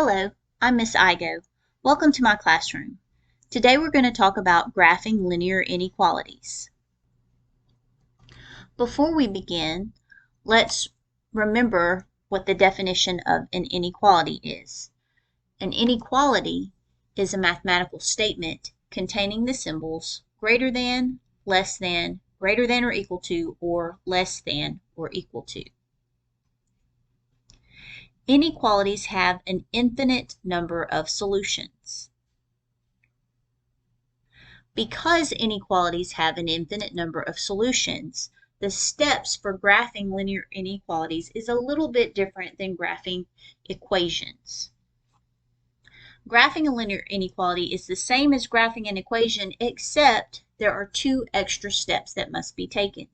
Hello, I'm Miss Igo. Welcome to my classroom. Today we're going to talk about graphing linear inequalities. Before we begin, let's remember what the definition of an inequality is. An inequality is a mathematical statement containing the symbols greater than, less than, greater than or equal to, or less than or equal to. Inequalities have an infinite number of solutions. Because inequalities have an infinite number of solutions, the steps for graphing linear inequalities is a little bit different than graphing equations. Graphing a linear inequality is the same as graphing an equation, except there are two extra steps that must be taken.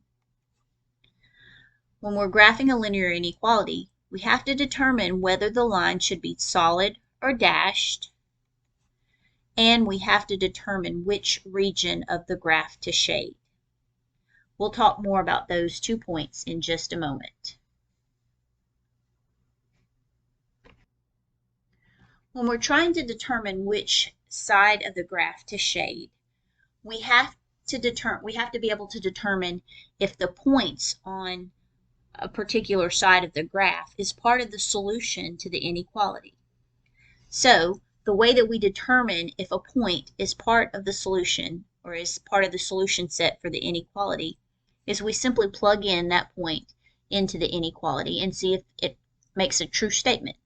When we're graphing a linear inequality, we have to determine whether the line should be solid or dashed, and we have to determine which region of the graph to shade. We'll talk more about those 2 points in just a moment. When we're trying to determine which side of the graph to shade, we have to be able to determine if the points on a particular side of the graph is part of the solution to the inequality. So, the way that we determine if a point is part of the solution or is part of the solution set for the inequality is we simply plug in that point into the inequality and see if it makes a true statement.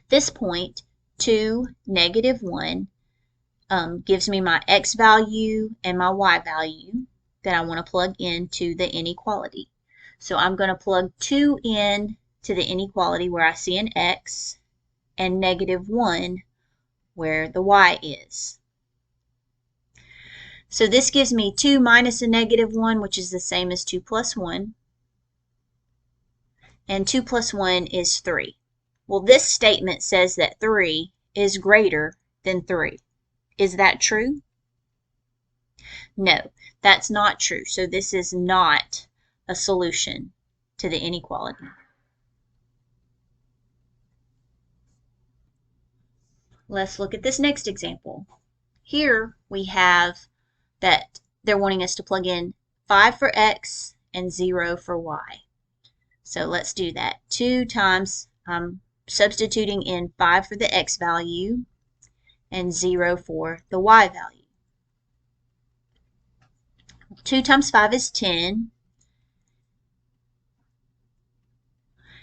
This point, 2, -1, gives me my x value and my y value that I want to plug into the inequality. So I'm going to plug 2 in to the inequality where I see an x and -1 where the y is. So this gives me 2 minus a -1, which is the same as 2 plus 1. And 2 plus 1 is 3. Well, this statement says that 3 is greater than 3. Is that true? No, that's not true. So this is not a solution to the inequality. Let's look at this next example. Here we have that they're wanting us to plug in 5 for x and 0 for y. So let's do that. 2 times, I'm substituting in 5 for the x value and 0 for the y value. 2 times 5 is 10.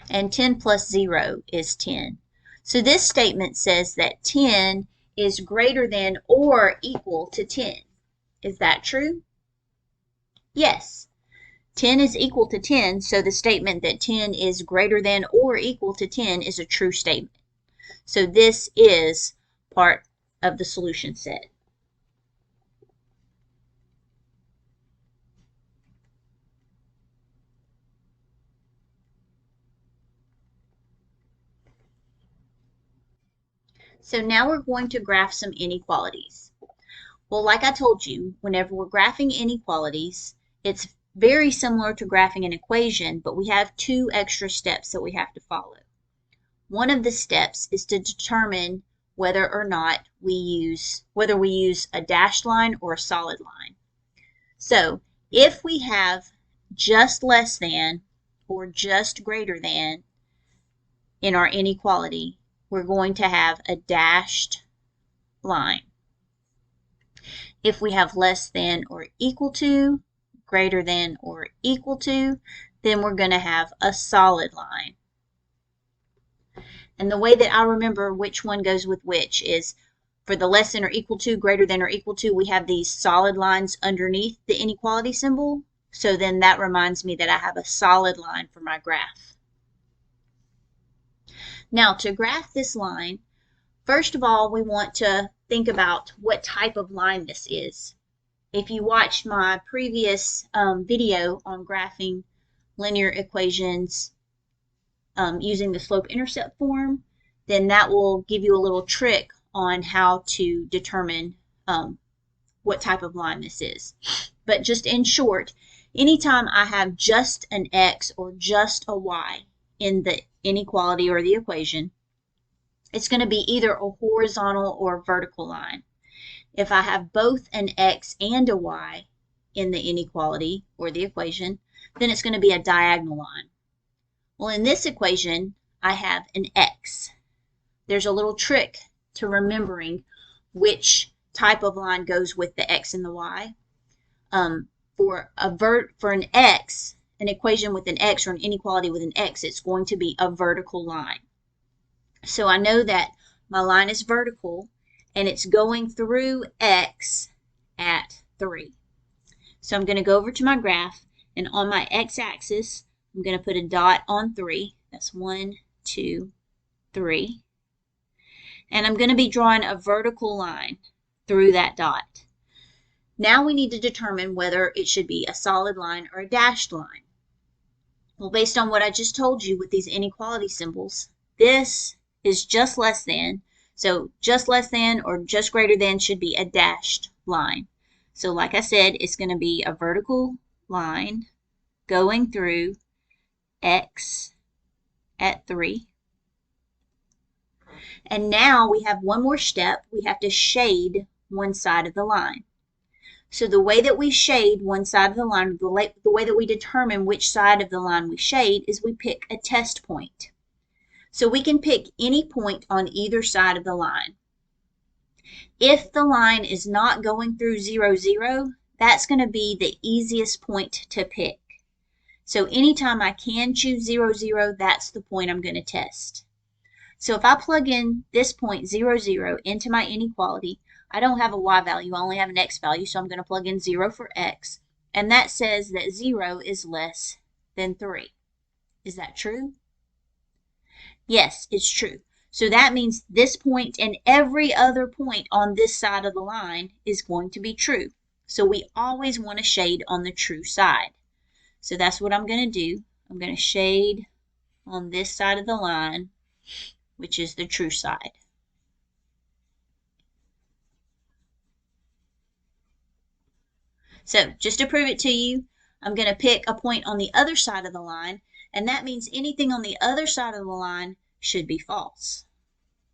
And 10 plus 0 is 10. So this statement says that 10 is greater than or equal to 10. Is that true? Yes. 10 is equal to 10, so the statement that 10 is greater than or equal to 10 is a true statement. So this is part of the solution set. So now we're going to graph some inequalities. Well, like I told you, whenever we're graphing inequalities, it's very similar to graphing an equation, but we have 2 extra steps that we have to follow. One of the steps is to determine whether or not we use a dashed line or a solid line. So if we have just less than or just greater than in our inequality, we're going to have a dashed line. If we have less than or equal to, greater than or equal to, then we're going to have a solid line. And the way that I remember which one goes with which is for the less than or equal to, greater than or equal to, we have these solid lines underneath the inequality symbol. So then that reminds me that I have a solid line for my graph. Now to graph this line, first of all, we want to think about what type of line this is. If you watched my previous video on graphing linear equations using the slope-intercept form, then that will give you a little trick on how to determine what type of line this is. But just in short, anytime I have just an x or just a y in the inequality or the equation, it's going to be either a horizontal or a vertical line. If I have both an x and a y in the inequality or the equation, then it's going to be a diagonal line. Well, in this equation, I have an x. There's a little trick to remembering which type of line goes with the x and the y. For an x, an equation with an x or an inequality with an x, it's going to be a vertical line. So I know that my line is vertical and it's going through x at 3. So I'm going to go over to my graph, and on my x-axis, I'm going to put a dot on 3. That's 1, 2, 3. And I'm going to be drawing a vertical line through that dot. Now we need to determine whether it should be a solid line or a dashed line. Well, based on what I just told you with these inequality symbols, this is just less than. So just less than or just greater than should be a dashed line. So like I said, it's going to be a vertical line going through x at 3. And now we have one more step. We have to shade one side of the line. So the way that we shade one side of the line, the way that we determine which side of the line we shade, is we pick a test point. So we can pick any point on either side of the line. If the line is not going through 0, 0, that's going to be the easiest point to pick. So anytime I can choose 0, 0, that's the point I'm going to test. So if I plug in this point 0, 0 into my inequality, I don't have a y value, I only have an x value, so I'm going to plug in 0 for x, and that says that 0 is less than 3. Is that true? Yes, it's true. So that means this point and every other point on this side of the line is going to be true. So we always want to shade on the true side. So that's what I'm going to do. I'm going to shade on this side of the line, which is the true side. So just to prove it to you, I'm going to pick a point on the other side of the line, and that means anything on the other side of the line should be false.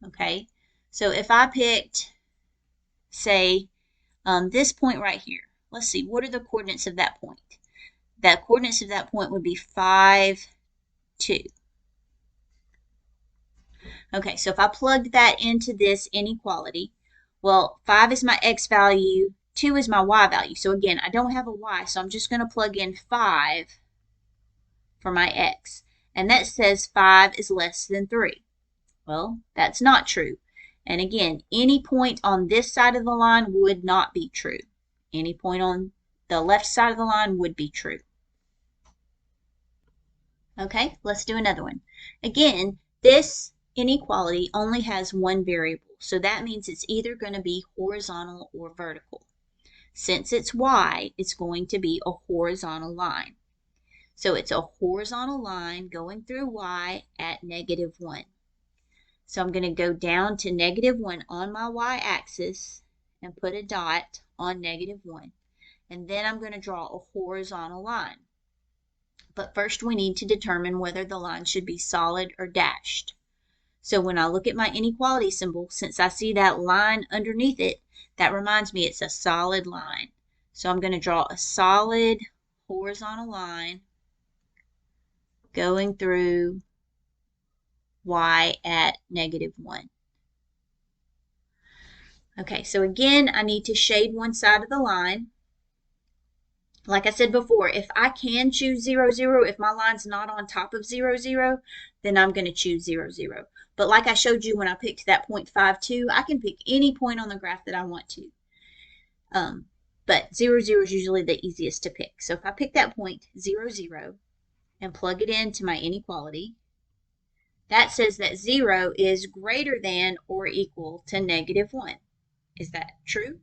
Okay, so if I picked, say, this point right here, let's see, what are the coordinates of that point? The coordinates of that point would be 5, 2. Okay, so if I plugged that into this inequality, well, 5 is my x value, 2 is my y value. So again, I don't have a y, so I'm just going to plug in 5 for my x. And that says 5 is less than 3. Well, that's not true. And again, any point on this side of the line would not be true. Any point on the left side of the line would be true. Okay, let's do another one. Again, this inequality only has one variable, so that means it's either going to be horizontal or vertical. Since it's y, it's going to be a horizontal line. So it's a horizontal line going through y at -1. So I'm going to go down to -1 on my y-axis and put a dot on -1. And then I'm going to draw a horizontal line. But first we need to determine whether the line should be solid or dashed. So when I look at my inequality symbol, since I see that line underneath it, that reminds me it's a solid line. So I'm going to draw a solid horizontal line going through y at -1. Okay, so again, I need to shade one side of the line. Like I said before, if I can choose 0, 0, if my line's not on top of 0, 0, then I'm going to choose 0, 0. But like I showed you when I picked that point 5, 2, I can pick any point on the graph that I want to. But 0, 0 is usually the easiest to pick. So if I pick that point 0, 0 and plug it into my inequality, that says that 0 is greater than or equal to -1. Is that true?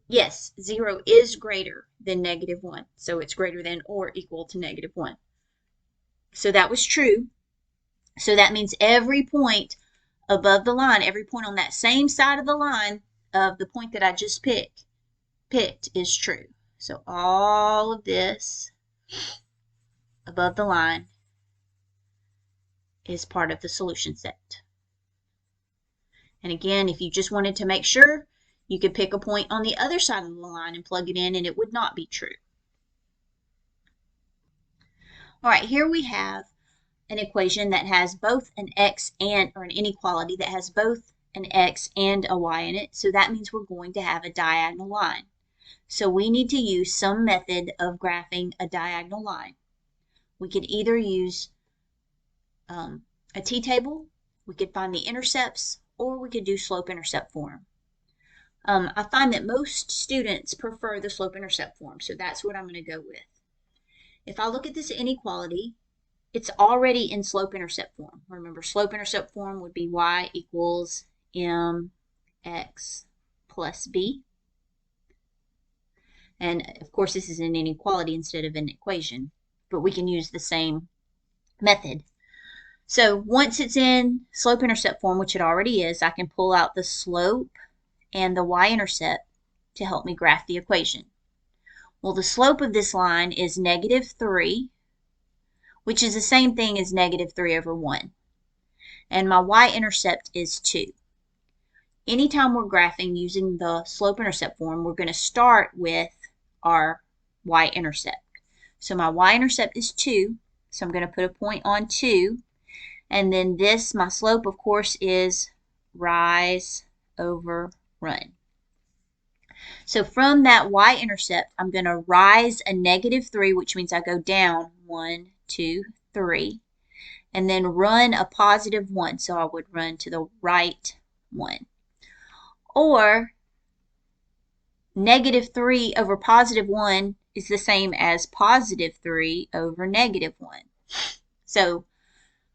Yes, 0 is greater than -1. So it's greater than or equal to -1. So that was true. So that means every point above the line, every point on that same side of the line of the point that I just picked is true. So all of this above the line is part of the solution set. And again, if you just wanted to make sure, you could pick a point on the other side of the line and plug it in and it would not be true. All right, here we have an equation that has both an x or an inequality that has both an x and a y in it. So that means we're going to have a diagonal line. So we need to use some method of graphing a diagonal line. We could either use a t-table, we could find the intercepts, or we could do slope-intercept form. I find that most students prefer the slope-intercept form, so that's what I'm going to go with. If I look at this inequality, it's already in slope-intercept form. Remember, slope-intercept form would be y equals mx plus b. And of course, this is an inequality instead of an equation, but we can use the same method. So once it's in slope-intercept form, which it already is, I can pull out the slope and the y-intercept to help me graph the equation. Well, the slope of this line is -3, which is the same thing as -3 over 1. And my y-intercept is 2. Anytime we're graphing using the slope-intercept form, we're going to start with our y-intercept. So my y-intercept is 2, so I'm going to put a point on 2. And then this, my slope, of course, is rise over run. So from that y-intercept, I'm going to rise a -3, which means I go down 1, 2, 3, and then run a +1. So I would run to the right 1. Or -3 over +1 is the same as +3 over -1. So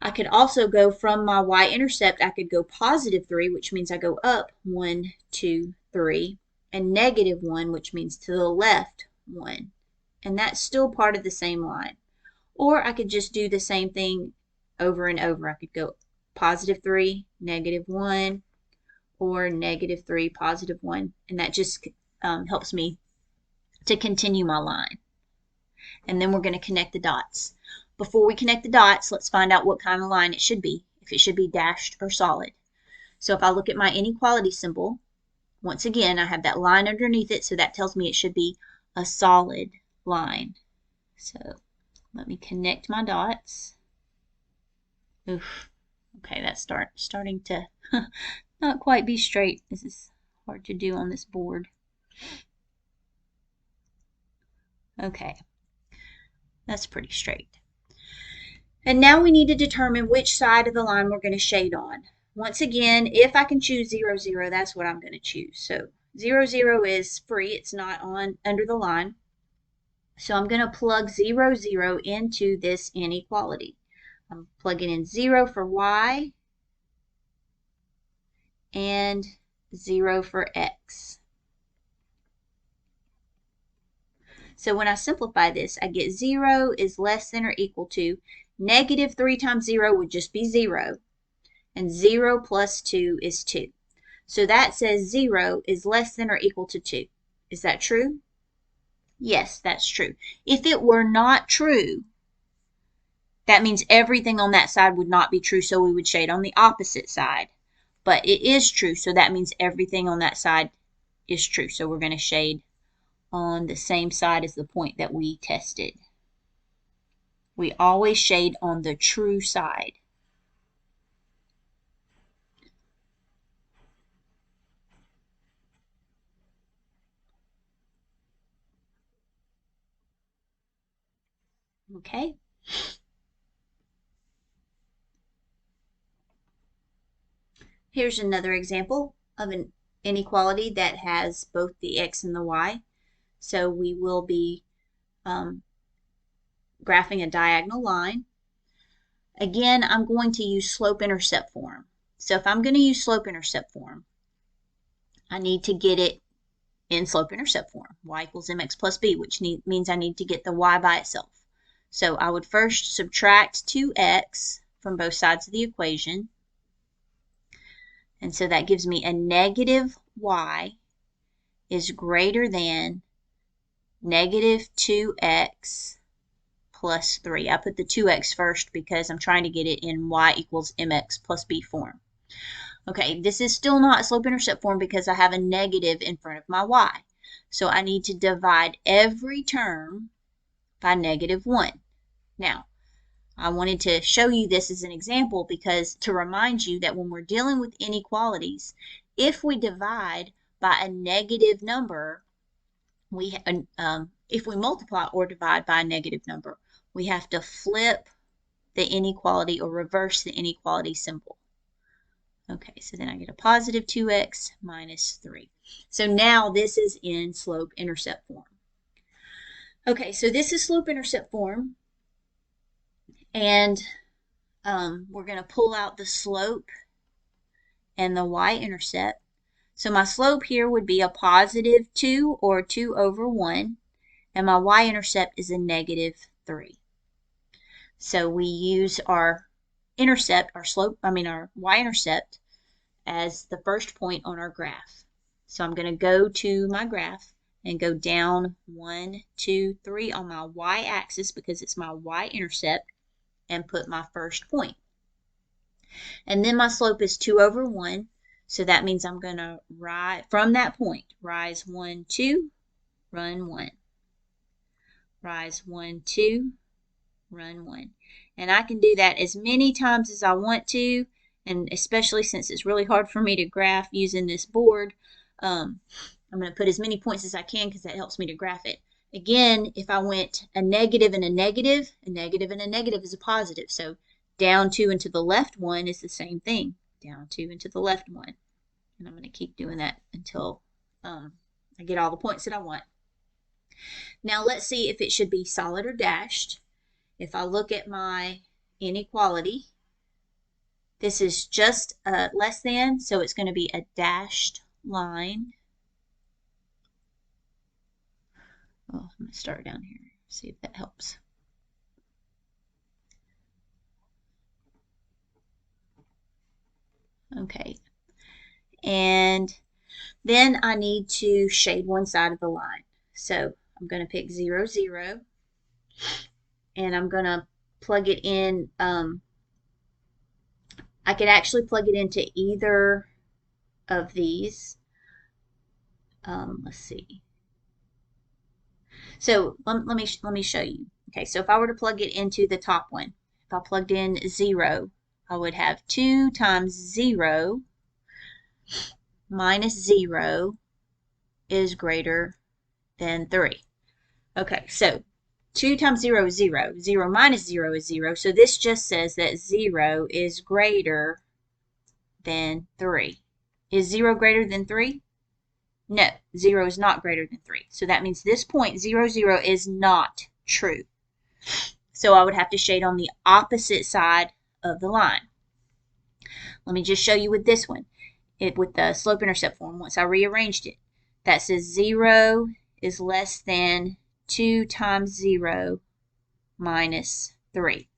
I could also go from my y-intercept, I could go +3, which means I go up 1, 2, 3, and -1, which means to the left 1. And that's still part of the same line. Or I could just do the same thing over and over. I could go +3, -1, or -3, +1, and that just helps me to continue my line. And then we're going to connect the dots. Before we connect the dots, let's find out what kind of line it should be, if it should be dashed or solid. So if I look at my inequality symbol, once again, I have that line underneath it, so that tells me it should be a solid line. So let me connect my dots. Oof. Okay, that's starting to not quite be straight. This is hard to do on this board. Okay, that's pretty straight. And now we need to determine which side of the line we're going to shade on. Once again, if I can choose 0, 0, that's what I'm going to choose. So 0, 0 is free. It's not under the line. So I'm going to plug 0, 0 into this inequality. I'm plugging in 0 for y and 0 for x. So when I simplify this, I get 0 is less than or equal to -3 times 0 would just be 0. And 0 plus 2 is 2. So that says 0 is less than or equal to 2. Is that true? Yes, that's true. If it were not true, that means everything on that side would not be true, so we would shade on the opposite side. But it is true, so that means everything on that side is true. So we're going to shade on the same side as the point that we tested. We always shade on the true side. Okay. Here's another example of an inequality that has both the x and the y. So we will be graphing a diagonal line. Again, I'm going to use slope-intercept form. So if I'm going to use slope-intercept form, I need to get it in slope-intercept form. Y equals mx plus b, which means I need to get the y by itself. So I would first subtract 2x from both sides of the equation. And so that gives me a -y is greater than -2x plus 3. I put the 2x first because I'm trying to get it in y equals mx plus b form. Okay, this is still not a slope-intercept form because I have a negative in front of my y. So I need to divide every term by -1. Now, I wanted to show you this as an example because to remind you that when we're dealing with inequalities, if we divide by a negative number, if we multiply or divide by a negative number, we have to flip the inequality or reverse the inequality symbol. Okay, so then I get a positive 2x minus 3. So now this is in slope-intercept form. Okay, so this is slope-intercept form, and we're going to pull out the slope and the y-intercept. So my slope here would be a positive 2 or 2 over 1, and my y-intercept is a -3. So we use our intercept, our y-intercept as the first point on our graph. So I'm going to go to my graph and go down 1, 2, 3 on my y-axis because it's my y-intercept and put my first point. And then my slope is 2 over 1. So that means I'm going to rise from that point. Rise 1, 2, run 1. Rise 1, 2, run 1. And I can do that as many times as I want to, and especially since it's really hard for me to graph using this board, I'm going to put as many points as I can because that helps me to graph it. Again, if I went a negative and a negative, a negative and a negative is a positive. So down 2 and to the left 1 is the same thing. Down 2 and to the left 1. And I'm going to keep doing that until I get all the points that I want. Now let's see if it should be solid or dashed. If I look at my inequality, this is just less than, so it's going to be a dashed line. Oh, I'm going to start down here, see if that helps. Okay. And then I need to shade one side of the line. So I'm going to pick 0, 0. And I'm going to plug it in. I could actually plug it into either of these. Let's see. So let me show you. Okay, so if I were to plug it into the top one, if I plugged in 0, I would have 2 times 0 minus 0 is greater than 3. Okay, so 2 times 0 is 0. 0 minus 0 is 0. So this just says that 0 is greater than 3. Is 0 greater than 3? No, 0 is not greater than 3. So that means this point, 0, 0, is not true. So I would have to shade on the opposite side of the line. Let me just show you with this one. With the slope-intercept form, once I rearranged it, that says 0 is less than 2 times 0 minus 3.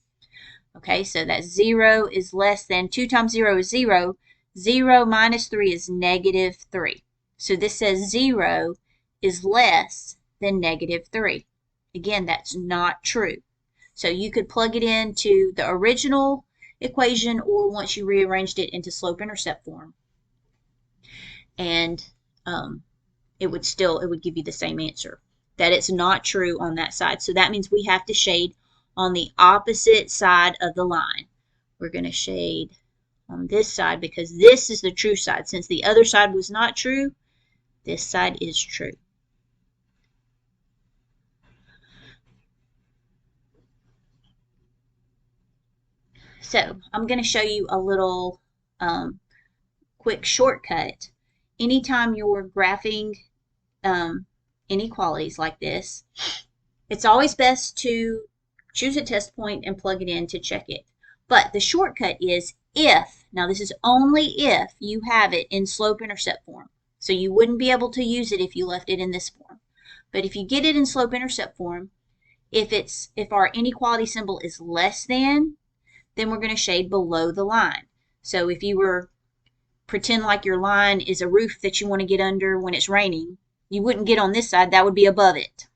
Okay, so that 0 is less than 2 times 0 is 0. 0 minus 3 is -3. So this says 0 is less than -3. Again, that's not true. So you could plug it into the original equation or once you rearranged it into slope-intercept form. And it would give you the same answer. That it's not true on that side. So that means we have to shade on the opposite side of the line. We're going to shade on this side because this is the true side. Since the other side was not true, this side is true. So I'm going to show you a little quick shortcut. Anytime you're graphing inequalities like this, it's always best to choose a test point and plug it in to check it. But the shortcut is if, now this is only if you have it in slope-intercept form. So you wouldn't be able to use it if you left it in this form. But if you get it in slope-intercept form, if our inequality symbol is less than, then we're going to shade below the line. So if you were pretend like your line is a roof that you want to get under when it's raining, you wouldn't get on this side, that would be above it.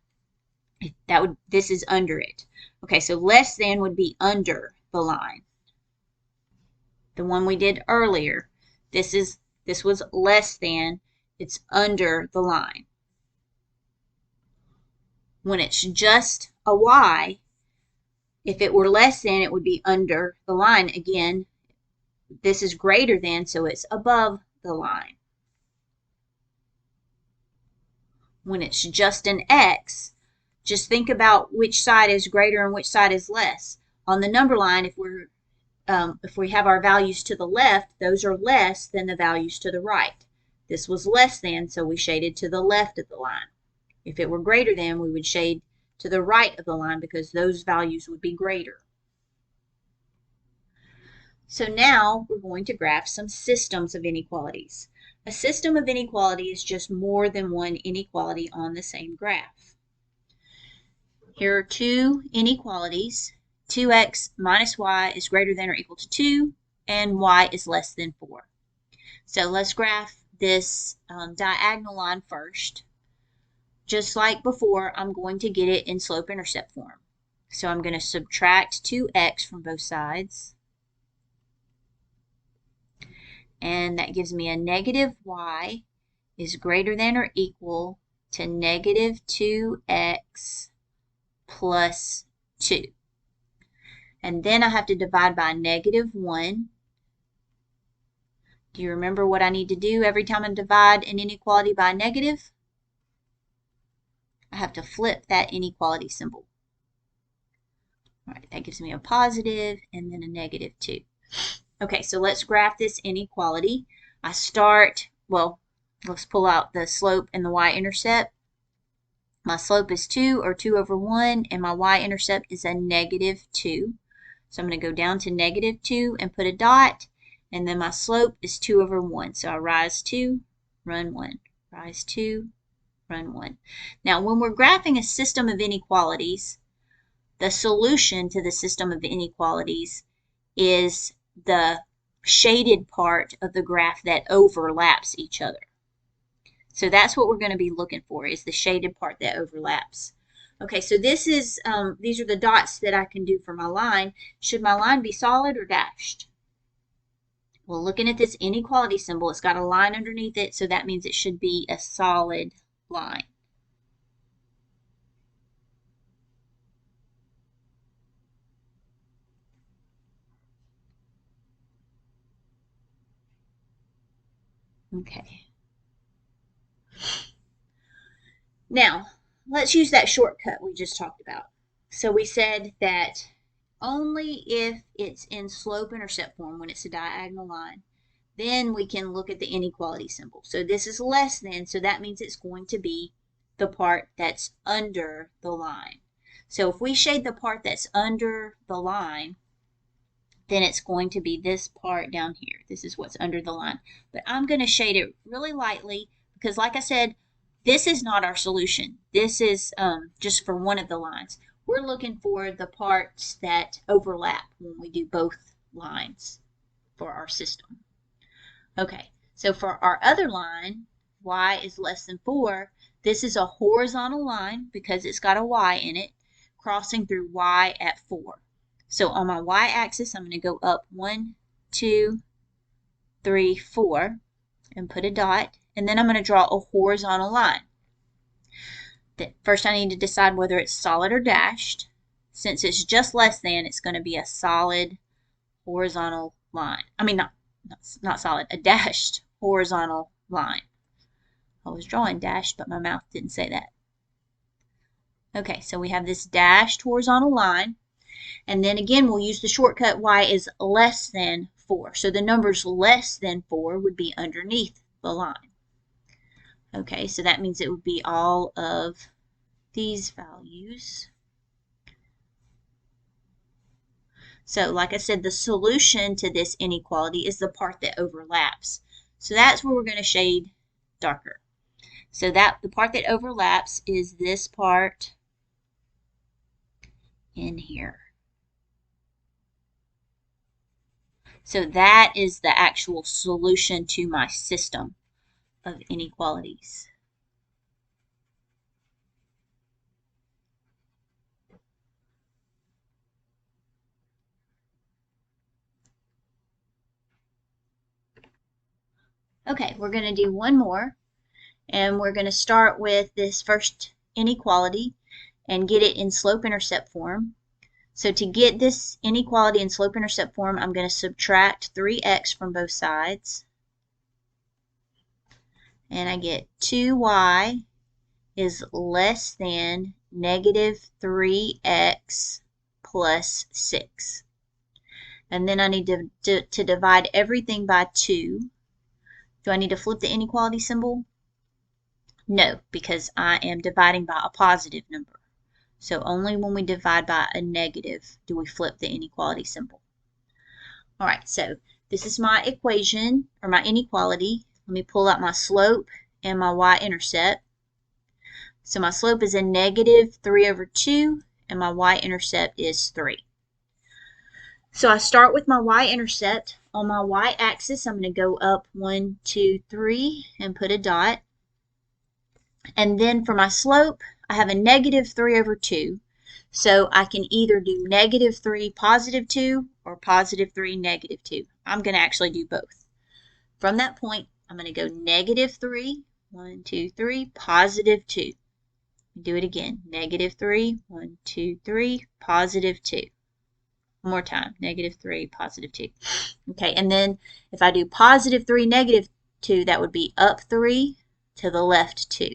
This is under it. Okay, so less than would be under the line. The one we did earlier, This was less than, it's under the line. When it's just a y, if it were less than, it would be under the line. Again, this is greater than, so it's above the line. When it's just an x, just think about which side is greater and which side is less. On the number line, if we have our values to the left, those are less than the values to the right. This was less than, so we shaded to the left of the line. If it were greater than, we would shade to the right of the line because those values would be greater. So now we're going to graph some systems of inequalities. A system of inequality is just more than one inequality on the same graph. Here are two inequalities. 2x minus y is greater than or equal to 2, and y is less than 4. So let's graph this diagonal line first. Just like before, I'm going to get it in slope-intercept form. So I'm going to subtract 2x from both sides. And that gives me a negative y is greater than or equal to negative 2x plus 2. And then I have to divide by negative 1. Do you remember what I need to do every time I divide an inequality by a negative? I have to flip that inequality symbol. All right, that gives me a positive and then a negative 2. Okay, so let's graph this inequality. Let's pull out the slope and the y-intercept. My slope is 2, or 2 over 1, and my y-intercept is a negative 2. So I'm going to go down to negative 2 and put a dot, and then my slope is 2 over 1. So I rise 2, run 1, rise 2, run 1. Now, when we're graphing a system of inequalities, the solution to the system of inequalities is the shaded part of the graph that overlaps each other. So that's what we're going to be looking for, is the shaded part that overlaps. Okay, so these are the dots that I can do for my line. Should my line be solid or dashed? Well, looking at this inequality symbol, it's got a line underneath it, so that means it should be a solid line. Okay. Now, let's use that shortcut we just talked about. So we said that only if it's in slope-intercept form, when it's a diagonal line, then we can look at the inequality symbol. So this is less than, so that means it's going to be the part that's under the line. So if we shade the part that's under the line, then it's going to be this part down here. This is what's under the line. But I'm going to shade it really lightly because, like I said, this is not our solution. This is just for one of the lines. We're looking for the parts that overlap when we do both lines for our system. Okay, so for our other line, y is less than 4. This is a horizontal line because it's got a y in it, crossing through y at 4. So on my y-axis, I'm going to go up 1, 2, 3, 4, and put a dot. And then I'm going to draw a horizontal line. First, I need to decide whether it's solid or dashed. Since it's just less than, it's going to be a solid horizontal line. I mean, not solid, a dashed horizontal line. I was drawing dashed, but my mouth didn't say that. Okay, so we have this dashed horizontal line. And then again, we'll use the shortcut y is less than 4. So the numbers less than 4 would be underneath the line. Okay, so that means it would be all of these values. So like I said, the solution to this inequality is the part that overlaps. So that's where we're going to shade darker. So that the part that overlaps is this part in here. So that is the actual solution to my system of inequalities. Okay, we're going to do one more, and we're going to start with this first inequality and get it in slope-intercept form. So to get this inequality in slope-intercept form, I'm going to subtract 3x from both sides. And I get 2y is less than negative 3x plus 6. And then I need to divide everything by 2. Do I need to flip the inequality symbol? No, because I am dividing by a positive number. So only when we divide by a negative do we flip the inequality symbol. All right, so this is my equation, or my inequality. Let me pull out my slope and my y-intercept. So my slope is a negative 3 over 2, and my y-intercept is 3. So I start with my y-intercept. On my y-axis, I'm going to go up 1, 2, 3, and put a dot. And then for my slope, I have a negative 3 over 2. So I can either do negative 3, positive 2, or positive 3, negative 2. I'm going to actually do both. From that point, I'm going to go negative 3, 1, 2, 3, positive 2. Do it again. Negative 3, 1, 2, 3, positive 2. One more time. Negative 3, positive 2. Okay, and then if I do positive 3, negative 2, that would be up 3 to the left 2.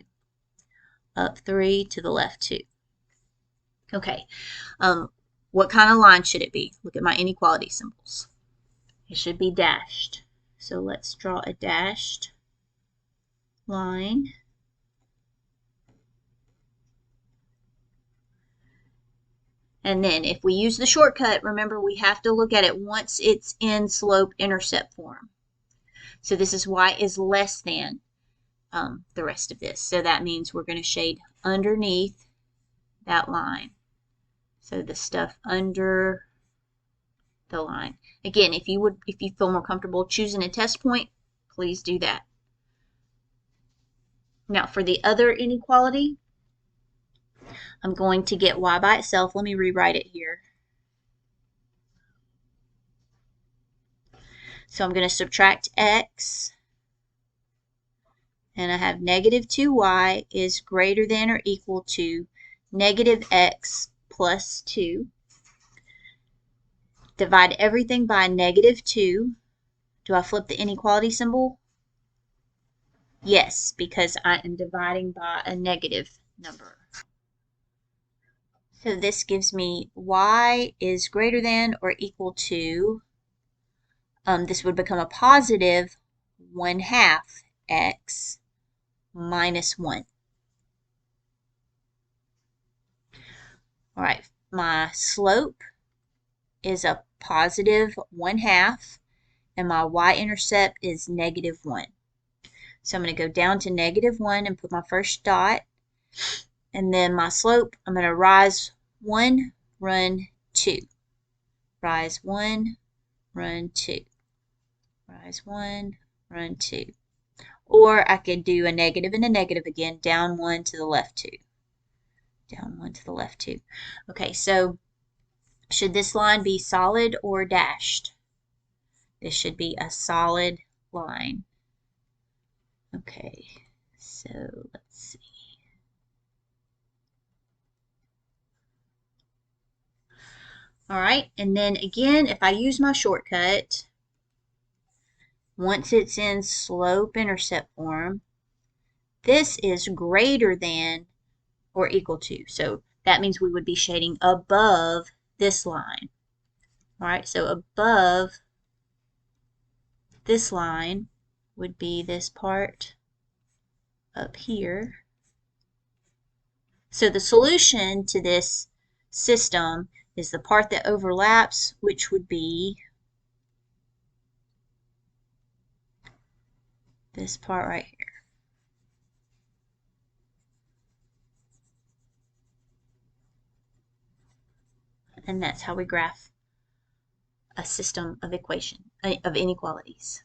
Up 3 to the left 2. Okay, what kind of line should it be? Look at my inequality symbols. It should be dashed. So let's draw a dashed line. And then if we use the shortcut, remember we have to look at it once it's in slope-intercept form. So this is y is less than the rest of this. So that means we're going to shade underneath that line. So the stuff under the line. Again, if you feel more comfortable choosing a test point, please do that. Now for the other inequality, I'm going to get y by itself. Let me rewrite it here. So I'm going to subtract x, and I have negative 2y is greater than or equal to negative x plus 2. Divide everything by negative 2. Do I flip the inequality symbol? Yes, because I am dividing by a negative number. So this gives me y is greater than or equal to, this would become a positive 1/2 x minus 1. All right, my slope is a positive 1/2, and my y-intercept is negative 1. So I'm going to go down to negative 1 and put my first dot. And then my slope, I'm going to rise 1, run 2. Rise 1, run 2. Rise 1, run 2. Or I could do a negative and a negative again, down 1 to the left 2. Down 1 to the left 2. Okay, so should this line be solid or dashed? This should be a solid line. Okay, so let's see. All right, and then again, if I use my shortcut, once it's in slope-intercept form, this is greater than or equal to. So that means we would be shading above this line. All right, so above this line would be this part up here. So the solution to this system is the part that overlaps, which would be this part right here. And that's how we graph a system of inequalities.